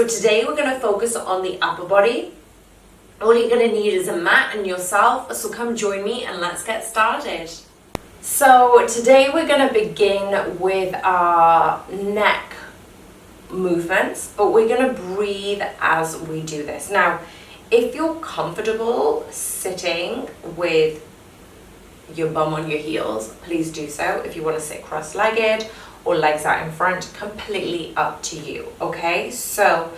So today we're going to focus on the upper body. All you're going to need is a mat and yourself, so come join me and let's get started. So today we're going to begin with our neck movements, but we're going to breathe as we do this. Now, if you're comfortable sitting with your bum on your heels, please do so. If you want to sit cross-legged or legs out in front, completely up to you, okay? So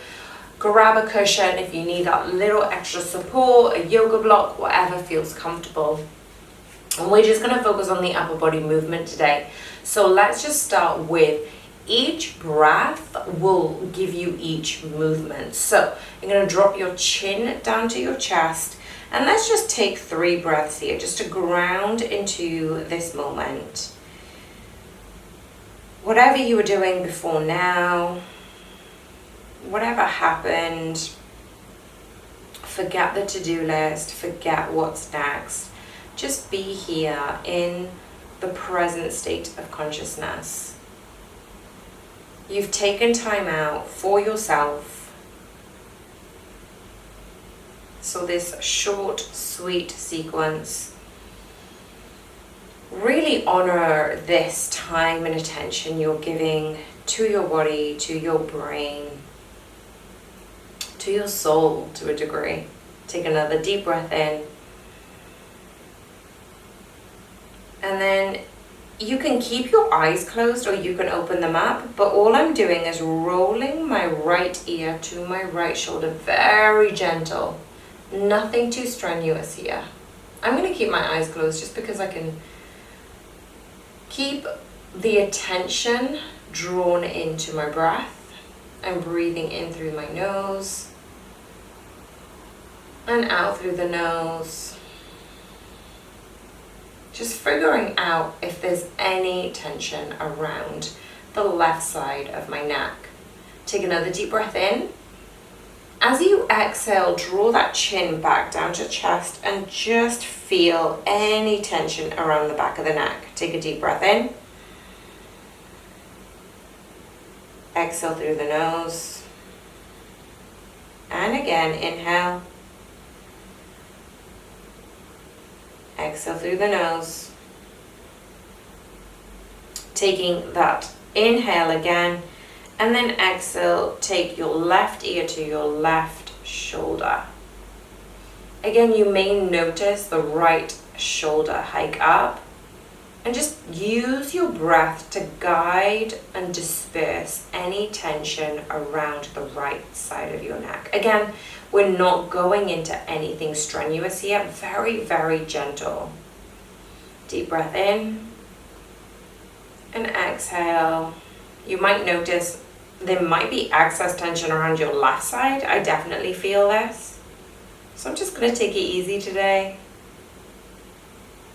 grab a cushion if you need that little extra support, a yoga block, whatever feels comfortable. And we're just going to focus on the upper body movement today. So let's just start with each breath will give you each movement. So you're going to drop your chin down to your chest, and let's just take 3 breaths here just to ground into this moment. Whatever you were doing before now, whatever happened, forget the to-do list, forget what's next. Just be here in the present state of consciousness. You've taken time out for yourself. So this short, sweet sequence, really honor this time and attention you're giving to your body, to your brain, to your soul to a degree. Take another deep breath in. And then you can keep your eyes closed or you can open them up, but all I'm doing is rolling my right ear to my right shoulder, very gentle. Nothing too strenuous here. I'm going to keep my eyes closed just because I can keep the attention drawn into my breath. I'm breathing in through my nose and out through the nose. Just figuring out if there's any tension around the left side of my neck. Take another deep breath in. As you exhale, draw that chin back down to chest and just feel any tension around the back of the neck. Take a deep breath in. Exhale through the nose. And again, inhale. Exhale through the nose. Taking that inhale again, and then exhale, take your left ear to your left shoulder. Again, you may notice the right shoulder hike up, and just use your breath to guide and disperse any tension around the right side of your neck. Again, we're not going into anything strenuous here. Very, very gentle. Deep breath in and exhale. You might notice there might be excess tension around your left side. I definitely feel this. So I'm just going to take it easy today.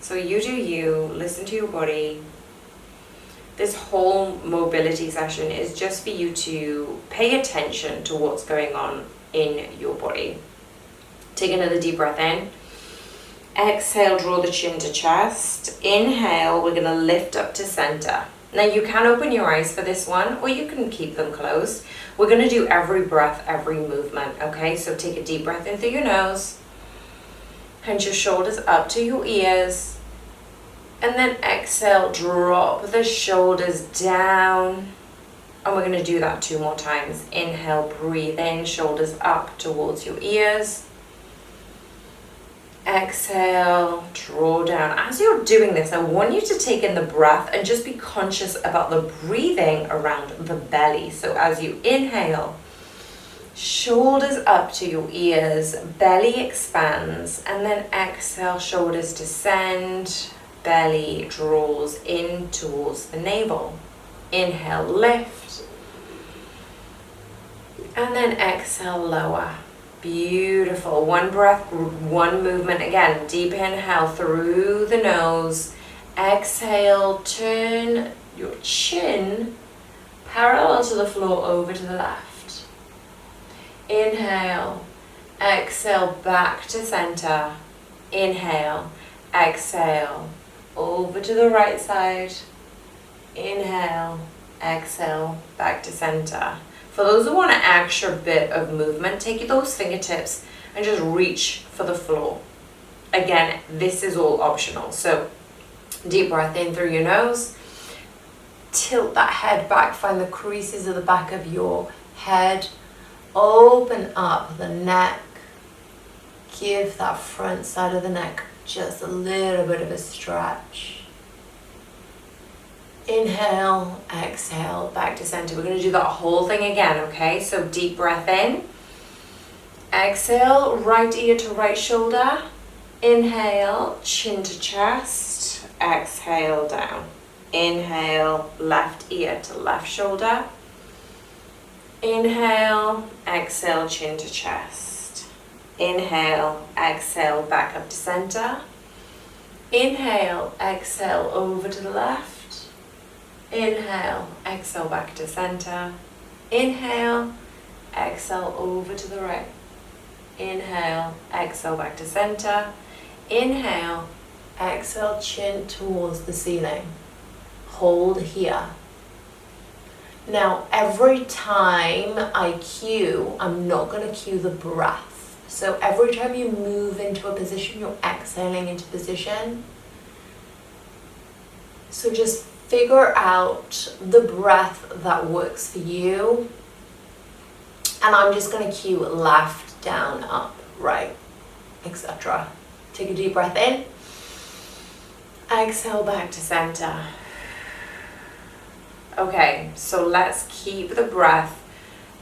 So you do you, listen to your body. This whole mobility session is just for you to pay attention to what's going on in your body. Take another deep breath in. Exhale, draw the chin to chest. Inhale, we're going to lift up to center. Now you can open your eyes for this one, or you can keep them closed. We're going to do every breath, every movement, okay? So take a deep breath in through your nose. Hunch your shoulders up to your ears. And then exhale, drop the shoulders down. And we're going to do that 2 more times. Inhale, breathe in, shoulders up towards your ears. Exhale, draw down. As you're doing this, I want you to take in the breath and just be conscious about the breathing around the belly. So as you inhale, shoulders up to your ears, belly expands, and then exhale, shoulders descend, belly draws in towards the navel. Inhale, lift, and then exhale, lower. Beautiful. 1 breath, 1 movement. Again, deep inhale through the nose. Exhale, turn your chin parallel to the floor over to the left. Inhale, exhale, back to center. Inhale, exhale, over to the right side. Inhale, exhale, back to center. For those who want an extra bit of movement, take those fingertips and just reach for the floor. Again, this is all optional. So deep breath in through your nose. Tilt that head back, find the creases of the back of your head. Open up the neck. Give that front side of the neck just a little bit of a stretch. Inhale, exhale, back to center. We're going to do that whole thing again, okay? So deep breath in. Exhale, right ear to right shoulder. Inhale, chin to chest. Exhale, down. Inhale, left ear to left shoulder. Inhale, exhale, chin to chest. Inhale, exhale, back up to center. Inhale, exhale, over to the left. Inhale, exhale, back to center. Inhale, exhale, over to the right. Inhale, exhale, back to center. Inhale, exhale, chin towards the ceiling. Hold here. Now, every time I cue, I'm not going to cue the breath. So every time you move into a position, you're exhaling into position. So just figure out the breath that works for you. And I'm just going to cue left, down, up, right, etc. Take a deep breath in. Exhale back to center. Okay, so let's keep the breath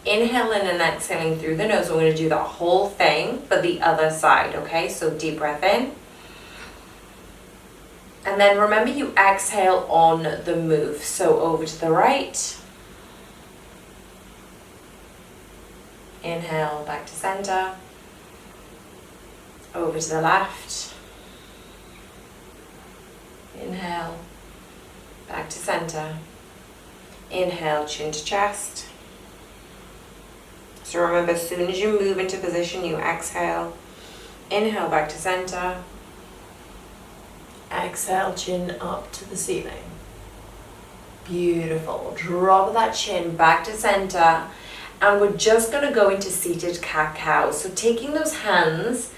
inhaling and exhaling through the nose. We're going to do that whole thing, but the other side, okay? So deep breath in. And then remember you exhale on the move. So over to the right. Inhale, back to center. Over to the left. Inhale, back to center. Inhale, chin to chest. So remember, as soon as you move into position, you exhale. Inhale, back to center. Exhale, chin up to the ceiling. Beautiful. Drop that chin back to center. And we're just going to go into seated cat-cow. So taking those hands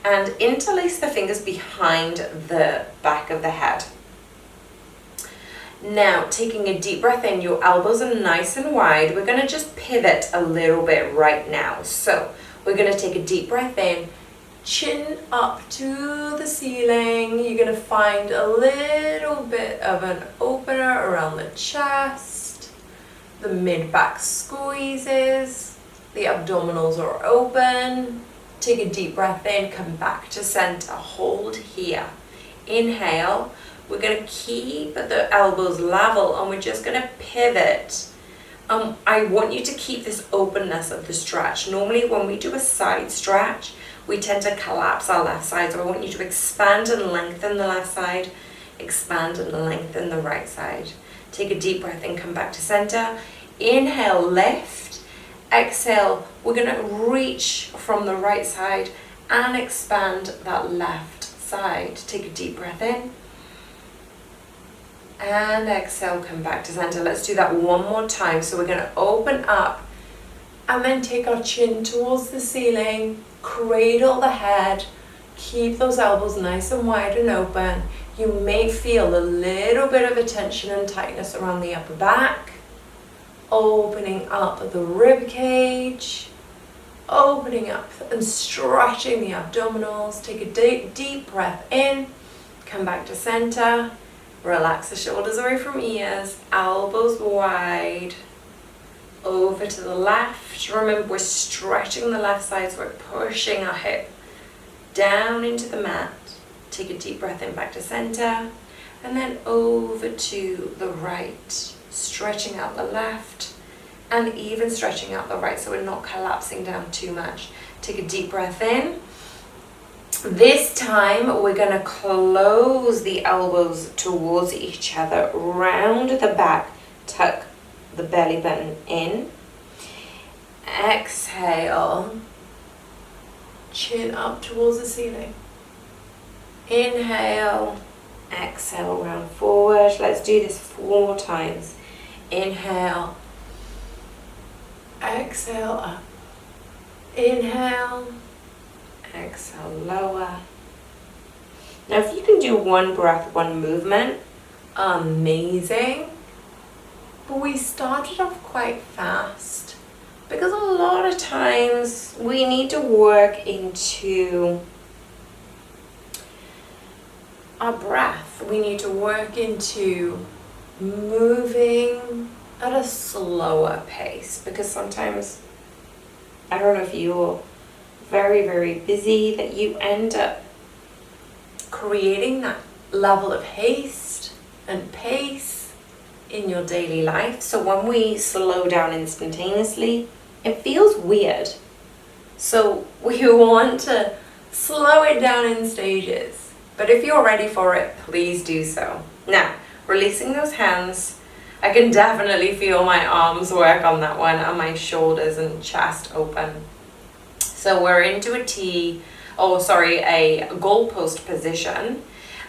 and interlace the fingers behind the back of the head. Now, taking a deep breath in, your elbows are nice and wide. We're going to just pivot a little bit right now. So we're going to take a deep breath in, chin up to the ceiling. You're going to find a little bit of an opener around the chest. The mid-back squeezes. The abdominals are open. Take a deep breath in, come back to center, hold here. Inhale. We're going to keep the elbows level and we're just going to pivot. I want you to keep this openness of the stretch. Normally when we do a side stretch, we tend to collapse our left side. So I want you to expand and lengthen the left side, expand and lengthen the right side. Take a deep breath in, come back to center. Inhale, lift. Exhale, we're going to reach from the right side and expand that left side. Take a deep breath in. And exhale, come back to center. Let's do that one more time. So we're going to open up and then take our chin towards the ceiling, cradle the head, keep those elbows nice and wide and open. You may feel a little bit of a tension and tightness around the upper back. Opening up the rib cage, opening up and stretching the abdominals. Take a deep breath in, come back to center. Relax the shoulders away from ears, elbows wide, over to the left. Remember, we're stretching the left side, so we're pushing our hip down into the mat. Take a deep breath in, back to center, and then over to the right, stretching out the left, and even stretching out the right, so we're not collapsing down too much. Take a deep breath in. This time we're going to close the elbows towards each other, round the back, tuck the belly button in. Exhale, chin up towards the ceiling. Inhale, exhale, round forward. Let's do this 4 more times. Inhale, Exhale up. Inhale. Exhale, lower. Now if you can do one breath, one movement, amazing. But we started off quite fast because a lot of times we need to work into our breath. We need to work into moving at a slower pace because sometimes, I don't know if you're very, very busy, that you end up creating that level of haste and pace in your daily life. So when we slow down instantaneously, it feels weird. So we want to slow it down in stages. But if you're ready for it, please do so. Now, releasing those hands, I can definitely feel my arms work on that one and my shoulders and chest open. So we're into a goalpost position,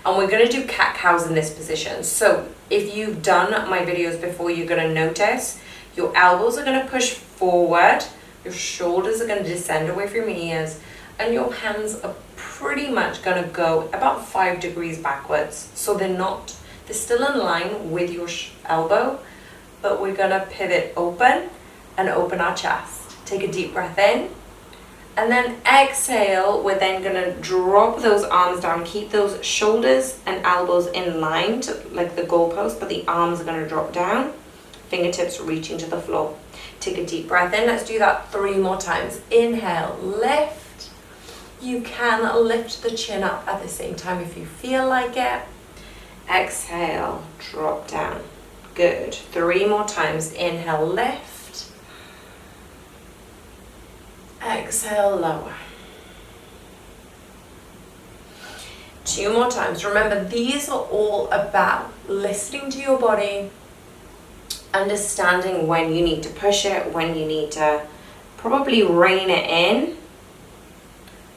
and we're going to do CatCows in this position. So if you've done my videos before, you're going to notice your elbows are going to push forward, your shoulders are going to descend away from your ears, and your hands are pretty much going to go about 5 degrees backwards. So they're still in line with your elbow, but we're going to pivot open and open our chest. Take a deep breath in. And then exhale, we're then going to drop those arms down, keep those shoulders and elbows in line like the goalpost, but the arms are going to drop down, fingertips reaching to the floor. Take a deep breath in. Let's do that 3 more times. Inhale, lift. You can lift the chin up at the same time if you feel like it. Exhale, drop down. Good. 3 more times. Inhale, lift. Exhale, lower. 2 more times. Remember, these are all about listening to your body, understanding when you need to push it, when you need to probably rein it in.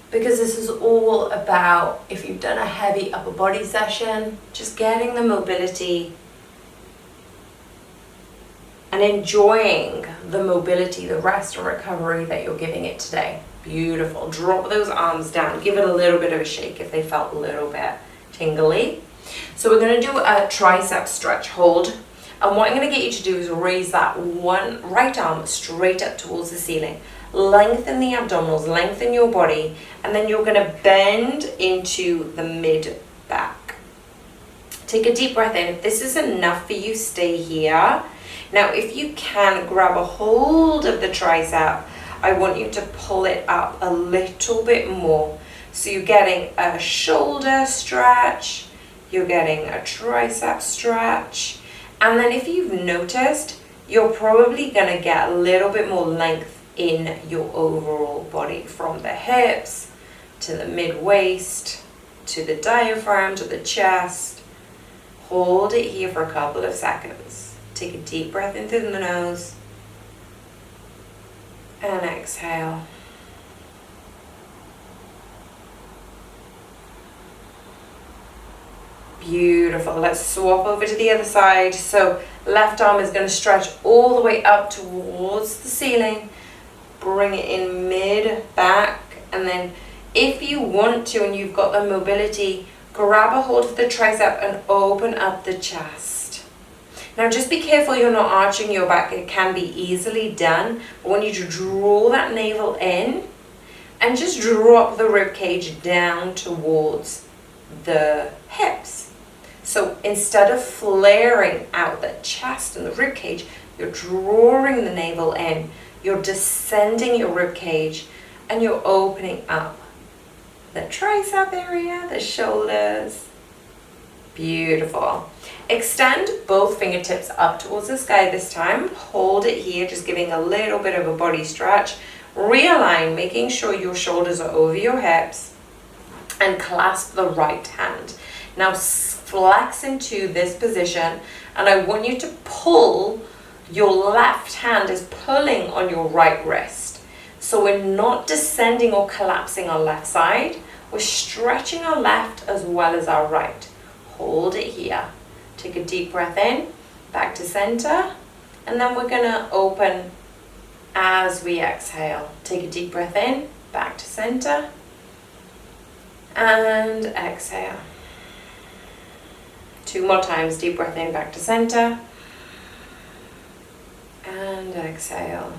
Because this is all about, if you've done a heavy upper body session, just getting the mobility and enjoying the mobility, the rest and recovery that you're giving it today. Beautiful. Drop those arms down. Give it a little bit of a shake if they felt a little bit tingly. So we're going to do a tricep stretch hold. And what I'm going to get you to do is raise that one right arm straight up towards the ceiling. Lengthen the abdominals, lengthen your body, and then you're going to bend into the mid back. Take a deep breath in. If this is enough for you, stay here. Now, if you can grab a hold of the tricep, I want you to pull it up a little bit more. So you're getting a shoulder stretch, you're getting a tricep stretch, and then if you've noticed, you're probably going to get a little bit more length in your overall body, from the hips to the mid-waist to the diaphragm to the chest. Hold it here for a couple of seconds. Take a deep breath in through the nose and exhale. Beautiful. Let's swap over to the other side. So left arm is going to stretch all the way up towards the ceiling. Bring it in mid back, and then if you want to and you've got the mobility, grab a hold of the tricep and open up the chest. Now just be careful you're not arching your back. It can be easily done. I want you to draw that navel in and just drop the rib cage down towards the hips. So instead of flaring out the chest and the rib cage, you're drawing the navel in. You're descending your rib cage and you're opening up the tricep area, the shoulders. Beautiful. Extend both fingertips up towards the sky this time. Hold it here, just giving a little bit of a body stretch. Realign, making sure your shoulders are over your hips, and clasp the right hand. Now flex into this position, and I want you to pull. Your left hand is pulling on your right wrist. So we're not descending or collapsing our left side. We're stretching our left as well as our right. Hold it here. Take a deep breath in, back to center, and then we're going to open as we exhale. Take a deep breath in, back to center, and exhale. 2 more times, deep breath in, back to center, and exhale.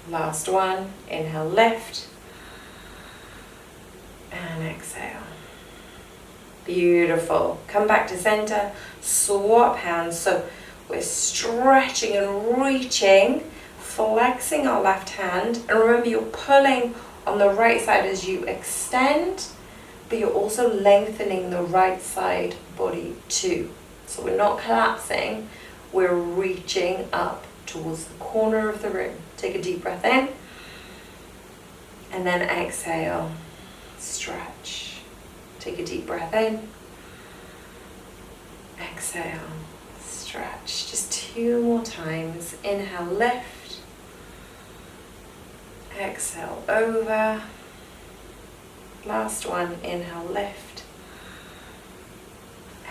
Last one, inhale, lift, and exhale. Beautiful. Come back to center, swap hands. So we're stretching and reaching, flexing our left hand. And remember, you're pulling on the right side as you extend, but you're also lengthening the right side body too. So we're not collapsing, we're reaching up towards the corner of the room. Take a deep breath in, and then exhale, stretch. Take a deep breath in, exhale, stretch. Just 2 more times. Inhale, lift, exhale, over. Last one, inhale, lift,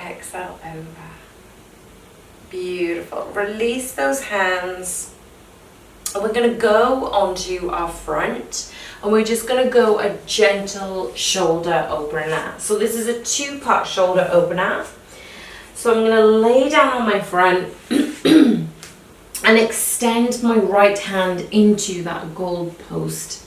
exhale, over. Beautiful. Release those hands. And we're going to go onto our front, and we're just going to go a gentle shoulder opener. So this is a 2-part shoulder opener. So I'm going to lay down on my front and extend my right hand into that goalpost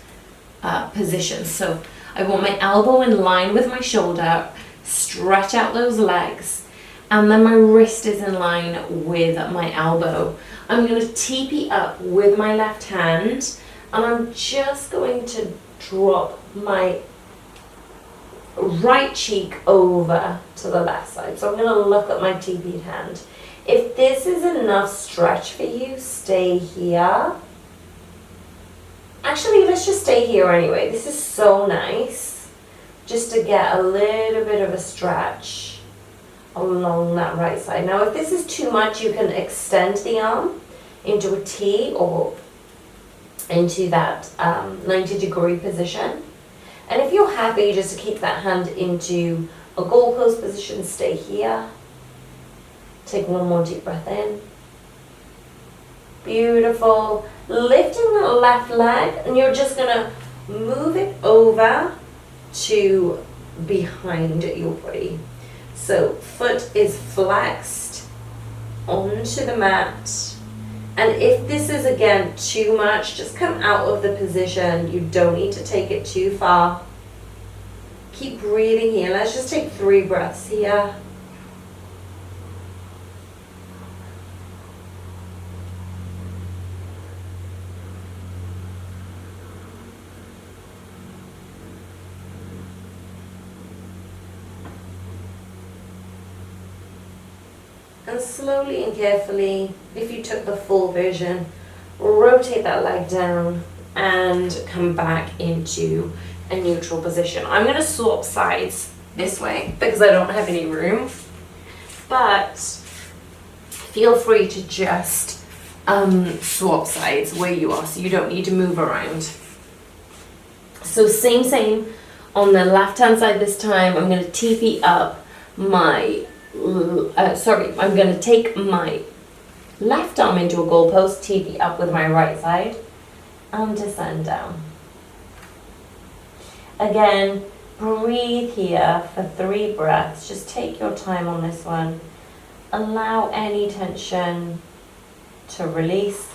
position. So I want my elbow in line with my shoulder, stretch out those legs, and then my wrist is in line with my elbow. I'm going to TP up with my left hand, and I'm just going to drop my right cheek over to the left side. So I'm going to look at my TP'd hand. If this is enough stretch for you, stay here. Actually, let's just stay here anyway. This is so nice just to get a little bit of a stretch along that right side. Now, if this is too much, you can extend the arm into a T or into that 90-degree position. And if you're happy just to keep that hand into a goalpost position, stay here. Take 1 more deep breath in. Beautiful. Lifting the left leg, and you're just gonna move it over to behind your body. So foot is flexed onto the mat. And if this is again too much, just come out of the position. You don't need to take it too far. Keep breathing here. Let's just take 3 breaths here. And slowly and carefully, if you took the full version, rotate that leg down and come back into a neutral position. I'm going to swap sides this way because I don't have any room, but feel free to just swap sides where you are, so you don't need to move around. So same on the left hand side this time. I'm going to TP up my I'm going to take my left arm into a goalpost, TP up with my right side, and descend down. Again, breathe here for 3 breaths. Just take your time on this one. Allow any tension to release.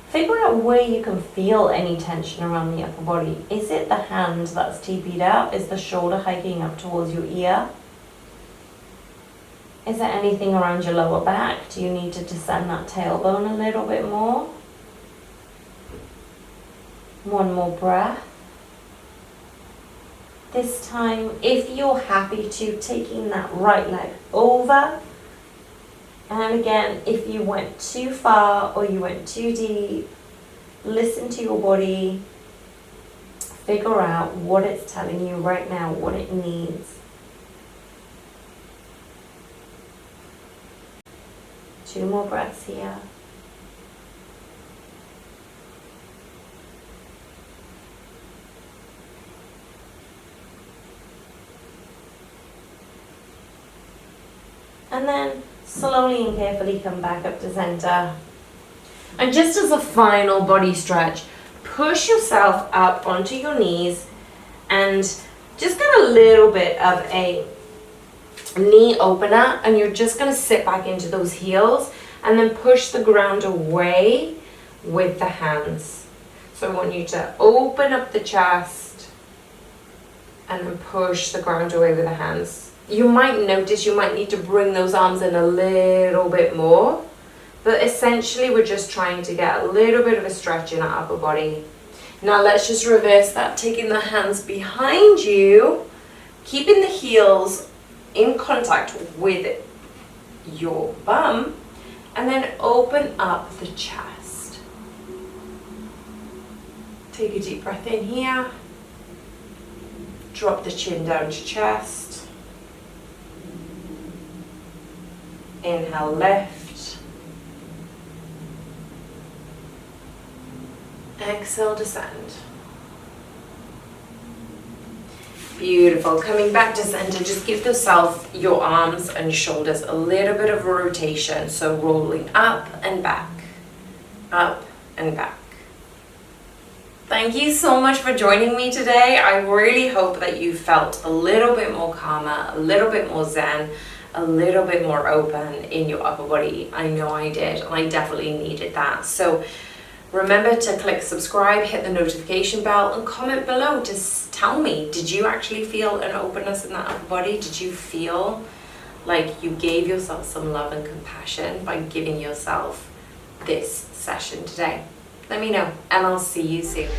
Figure out where you can feel any tension around the upper body. Is it the hand that's TP'd out? Is the shoulder hiking up towards your ear? Is there anything around your lower back? Do you need to descend that tailbone a little bit more? 1 more breath. This time, if you're happy to, taking that right leg over. And again, if you went too far or you went too deep, listen to your body. Figure out what it's telling you right now, what it needs. 2 more breaths here. And then slowly and carefully come back up to center. And just as a final body stretch, push yourself up onto your knees and just get a little bit of a knee opener, and you're just going to sit back into those heels and then push the ground away with the hands. So I want you to open up the chest and then push the ground away with the hands. You might notice you might need to bring those arms in a little bit more, but essentially we're just trying to get a little bit of a stretch in our upper body. Now let's just reverse that, taking the hands behind you, keeping the heels in contact with your bum, and then open up the chest. Take a deep breath in here. Drop the chin down to chest. Inhale, lift. Exhale, descend. Beautiful. Coming back to center, just give yourself, your arms and shoulders, a little bit of a rotation. So rolling up and back, up and back. Thank you so much for joining me today. I really hope that you felt a little bit more calmer, a little bit more zen, a little bit more open in your upper body. I know I did, and I definitely needed that. So remember to click subscribe, hit the notification bell, and comment below to tell me, did you actually feel an openness in that upper body? Did you feel like you gave yourself some love and compassion by giving yourself this session today? Let me know, and I'll see you soon.